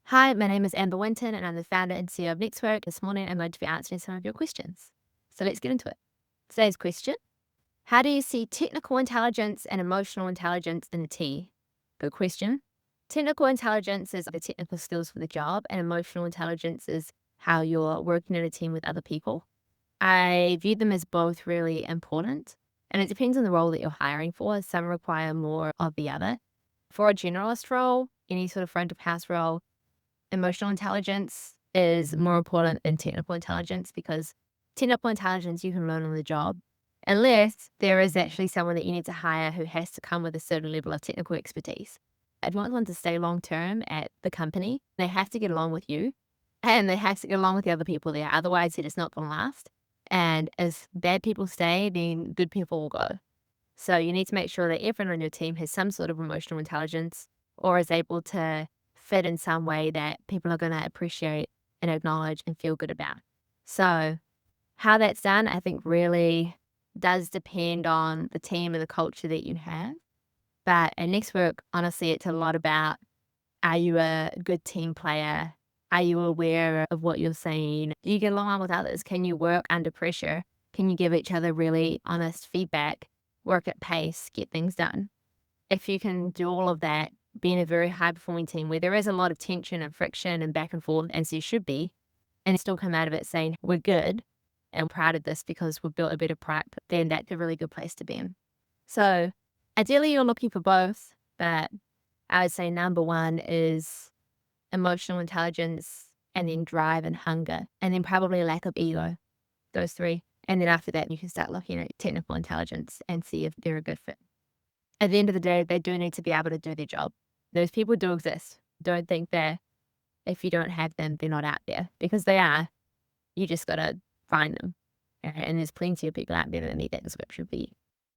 Hi, my name is Amber Winton, and I'm the founder and CEO of NextWork. This morning, I'm going to be answering some of your questions. So let's get into it. Today's question: how do you see technical intelligence and emotional intelligence in a team? Good question. Technical intelligence is the technical skills for the job, and emotional intelligence is how you're working in a team with other people. I view them as both really important, and it depends on the role that you're hiring for. Some require more of the other. For a generalist role, any sort of front of house role, emotional intelligence is more important than technical intelligence because technical intelligence you can learn on the job, unless there is actually someone that you need to hire who has to come with a certain level of technical expertise. I'd want one to stay long term at the company. They have to get along with you and they have to get along with the other people there. Otherwise, it is not going to last. And as bad people stay, then good people will go. So you need to make sure that everyone on your team has some sort of emotional intelligence or is able to fit in some way that people are going to appreciate and acknowledge and feel good about. So how that's done, I think really does depend on the team and the culture that you have. But at NextWork, honestly, it's a lot about, are you a good team player? Are you aware of what you're saying? Do you get along with others? Can you work under pressure? Can you give each other really honest feedback? Work at pace, get things done. If you can do all of that, be in a very high performing team where there is a lot of tension and friction and back and forth, as you should be, and still come out of it saying, we're good and proud of this because we've built a better product, then that's a really good place to be in. So ideally, you're looking for both, but I would say number one is emotional intelligence and then drive and hunger, and then probably lack of ego, those three. And then after that, you can start looking at technical intelligence and see if they're a good fit. At the end of the day, they do need to be able to do their job. Those people do exist. Don't think that if you don't have them, they're not out there because they are. You just got to find them. And there's plenty of people out there that need that description for you.